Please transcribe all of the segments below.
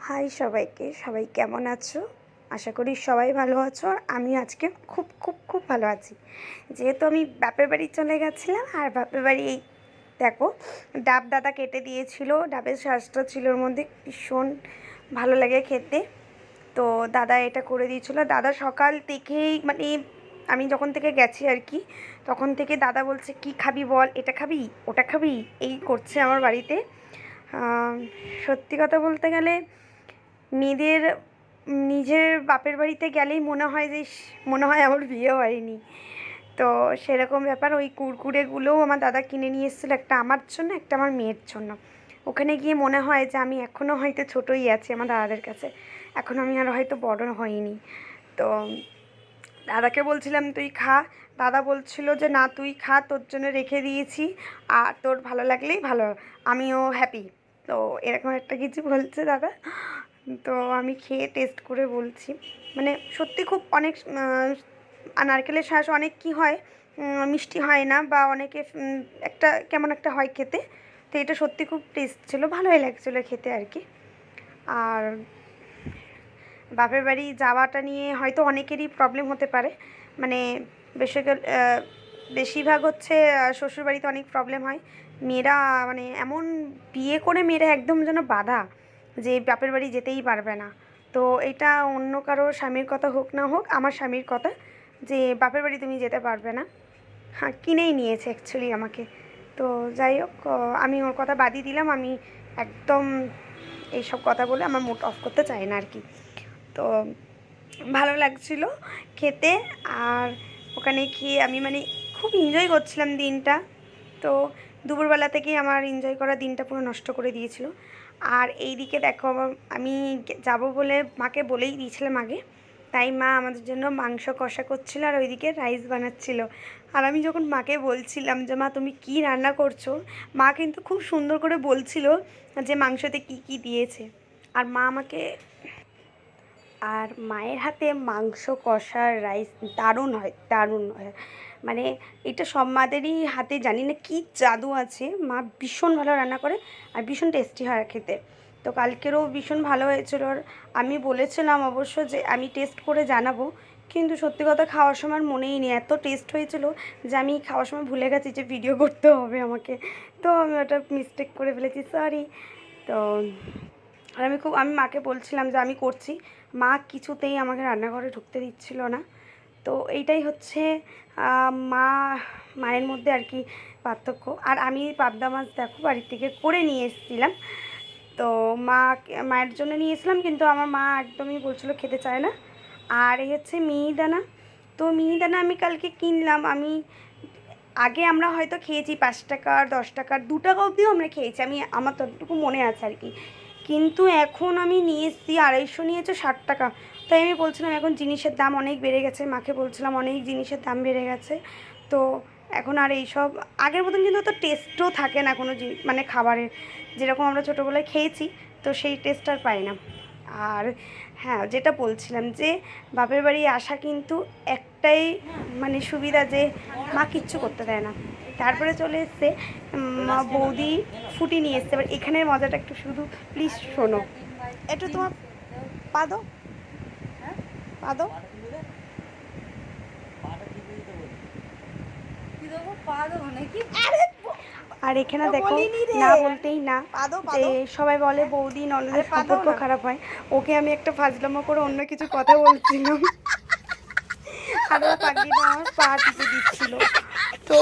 High সবাইকে, সবাই কেমন আছো? আশা করি সবাই ভালো আছো। আর আমি আজকে খুব খুব খুব ভালো আছি। যেহেতু আমি বাপের বাড়ি চলে গেছিলাম, আর বাপের বাড়ি এই দেখো ডাব দাদা কেটে দিয়েছিল। ডাবের শাঁসটা ছিল ওর মধ্যে, ভীষণ ভালো লাগে খেতে। তো দাদা এটা করে দিয়েছিলো। দাদা সকাল থেকেই মানে আমি যখন থেকে গেছি আর কি, তখন থেকে দাদা বলছে কি খাবি বল, এটা খাবি ওটা খাবি, এই করছে আমার বাড়িতে। সত্যি কথা বলতে গেলে মেয়েদের নিজের বাপের বাড়িতে গেলেই মনে হয় যে মনে হয় আমার বিয়ে হয়নি। তো সেরকম ব্যাপার। ওই কুরকুরেগুলোও আমার দাদা কিনে নিয়ে এসেছিলো, একটা আমার জন্য একটা আমার মেয়ের জন্য। ওখানে গিয়ে মনে হয় যে আমি এখনও হয়তো ছোটোই আছি আমার দাদাদের কাছে, এখন আমি আর হয়তো বড় হইনি। তো দাদাকে বলছিলাম তুই খা, দাদা বলছিল যে না তুই খা, তোর জন্য রেখে দিয়েছি, আর তোর ভালো লাগলেই ভালো, আমিও হ্যাপি। তো এরকম একটা কিছু বলছে দাদা। তো আমি খেয়ে টেস্ট করে বলছি, মানে সত্যি খুব অনেক নারকেলের শাঁস অনেক কি হয়, মিষ্টি হয় না, বা অনেকে একটা কেমন একটা হয় খেতে। তো এটা সত্যি খুব টেস্ট ছিল, ভালোই লাগছিলো খেতে আর কি। আর বাপের বাড়ি যাওয়াটা নিয়ে হয়তো অনেকেরই প্রবলেম হতে পারে, মানে বেশিরভাগ হচ্ছে শ্বশুরবাড়িতে অনেক প্রবলেম হয়। মেয়েরা মানে এমন বিয়ে করে মেয়েরা একদম যেন বাধা, যে বাপের বাড়ি যেতেই পারবে না। তো এটা অন্য কারো স্বামীর কথা হোক না হোক, আমার স্বামীর কথা, যে বাপের বাড়ি তুমি যেতে পারবে না। হ্যাঁ, কিনেই নিয়েছে অ্যাকচুয়ালি আমাকে। তো যাই হোক, আমি ওর কথা বাদই দিলাম। আমি একদম এইসব কথা বলে আমার মুড অফ করতে চাই না আর কি। তো ভালো লাগছিলো খেতে। আর ওখানে খেয়ে আমি মানে খুব এনজয় করছিলাম দিনটা। তো দুপুরবেলা থেকেই আমার এনজয় করা দিনটা পুরো নষ্ট করে দিয়েছিল। আর এই দিকে দেখো, আমি যাব বলে মাকে বলেই দিয়েছিলাম আগে, তাই মা আমাদের জন্য মাংস কষা করছিল আর ওইদিকে রাইস বানাচ্ছিল। আর আমি যখন মাকে বলছিলাম যে মা তুমি কি রান্না করছো, মা কিন্তু খুব সুন্দর করে বলছিল যে মাংসতে কি কি দিয়েছে। আর মা আমাকে, আর মায়ের হাতে মাংস কষার রাইস দারুণ হয়, দারুণ হয়। মানে এটা সব মাদেরই হাতে জানি না কি জাদু আছে, মা ভীষণ ভালো রান্না করে আর ভীষণ টেস্টি হয় খেতে। তো কালকেরও ভীষণ ভালো হয়েছিল। আর আমি বলেছিলাম অবশ্য যে আমি টেস্ট করে জানাবো, কিন্তু সত্যি কথা খাওয়ার সময় আর মনেই নেই, এত টেস্ট হয়েছিল যে আমি খাওয়ার সময় ভুলে গেছি যে ভিডিও করতে হবে আমাকে। তো আমি ওটা মিস্টেক করে ফেলেছি, সরি। তো আর আমি মাকে বলছিলাম যে আমি করছি, মা কিছুতেই আমাকে রান্নাঘরে ঢুকতে দিচ্ছিল না। তো এইটাই হচ্ছে মা মায়ের মধ্যে আর কি পার্থক্য। আর আমি পাবদা মাছ দেখো বাড়ির থেকে করে নিয়ে এসেছিলাম। তো মায়ের জন্য নিয়ে এসেছিলাম, কিন্তু আমার মা একদমই বলছিল খেতে চায় না। আর এই হচ্ছে মিহিদানা। তো মিহিদানা আমি কালকে কিনলাম। আগে আমরা হয়তো খেয়েছি 5 টাকার, 10 টাকার, 2 টাকা অবধিও আমরা খেয়েছি, আমার ততটুকু মনে আছে আর কি। কিন্তু এখন আমি নিয়ে এসেছি 250 নিয়েছে 60 টাকা। তাই আমি বলছিলাম এখন জিনিসের দাম অনেক বেড়ে গেছে, মাকে বলছিলাম অনেক জিনিসের দাম বেড়ে গেছে। তো এখন আর এইসব আগের মতন কিন্তু অত টেস্টও থাকে না কোনো মানে খাবারের, যেরকম আমরা ছোটোবেলায় খেয়েছি, তো সেই টেস্ট আর পাই না। আর হ্যাঁ, যেটা বলছিলাম যে বাপের বাড়ি আসা কিন্তু একটাই মানে সুবিধা, যে মা কিচ্ছু করতে দেয় না। তারপরে চলে এসছে মা, বৌদি ফুটি নিয়ে এসছে। এবার এখানের মজাটা একটু শুধু প্লিজ শোনো, একটু তোমার পা দাও, পা দাও। আর এখানে দেখো, না বলতেই না, যে সবাই বলে বৌদি ননদের সম্পর্ক খারাপ হয়, ওকে আমি একটা ফাজলামো করে অন্য কিছু কথা বলছিলাম, আর ও পাগলিটা আমার পা টিপে দিচ্ছিল। তো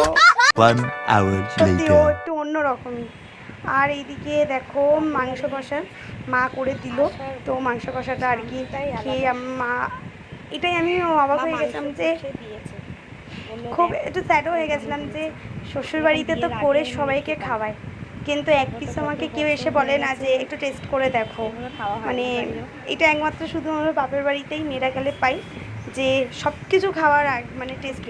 সত্যি ও একটু অন্যরকমই। আর এইদিকে দেখো মাংস কষা মা করে দিল। তো মাংস কষাটা আর কি খেয়ে মা, এটাই আমি অবাক হয়ে গেছিলাম যে খুব একটু স্যাডও হয়ে গেছিলাম যে শ্বশুরবাড়িতে তো করে সবাইকে খাওয়ায়, কিন্তু এক পিস আমাকে কেউ এসে বলে না যে একটু টেস্ট করে দেখো। মানে এটা একমাত্র শুধু আমার বাপের বাড়িতেই মেয়েরা গেলে পাই, যে সব কিছু খাওয়ার আগে মানে টেস্ট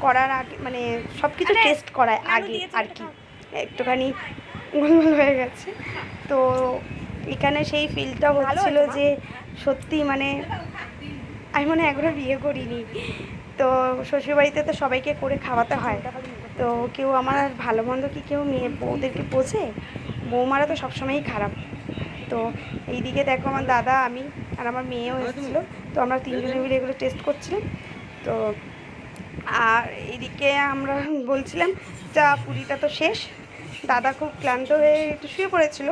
করার আগে, মানে সব কিছু টেস্ট করায় আগে আর কি। একটুখানি গোলমাল হয়ে গেছে। তো এখানে সেই ফিলটা হচ্ছিল যে সত্যি মানে আমি মনে হয় একবারও বিয়ে করিনি। তো শ্বশুরবাড়িতে তো সবাইকে করে খাওয়াতে হয়। তো কেউ আমার ভালো মন্দ কি কেউ মেয়ে বউদেরকে বোঝে? বৌমারা তো সবসময়ই খারাপ। তো এইদিকে দেখো আমার দাদা, আমি আর আমার মেয়েও এসেছিলো। তো আমরা তিনজনে মিলে এগুলো টেস্ট করছিলাম। তো আর এদিকে আমরা বলছিলাম যা পুরীটা তো শেষ, দাদা খুব ক্লান্ত হয়ে একটু শুয়ে পড়েছিল।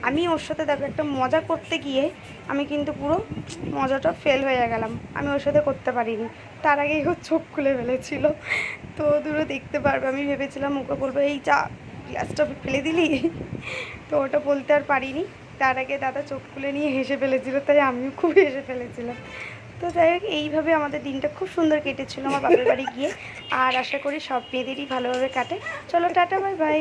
আমি ওর সাথে দেখো একটা মজা করতে গিয়ে আমি কিন্তু পুরো মজাটা ফেল হয়ে গেলাম, আমি ওর সাথে করতে পারিনি। তার আগেই ও চোখ খুলে ফেলেছিল। তো দূরে দেখতে পারবে, আমি ভেবেছিলাম ওকে বলবো এই যা গ্লাসটা ফেলে দিলি, তো ওটা বলতে আর পারিনি। তার আগে দাদা চোখ খুলে নিয়ে হেসে ফেলেছিল, তাই আমিও খুব হেসে ফেলেছিলাম। তো যাই হোক, এইভাবে আমাদের দিনটা খুব সুন্দর কেটেছিল আমার বাপের বাড়ি গিয়ে। আর আশা করি সব মেয়েদেরই ভালোভাবে কাটে। চলো টাটা, বাই বাই।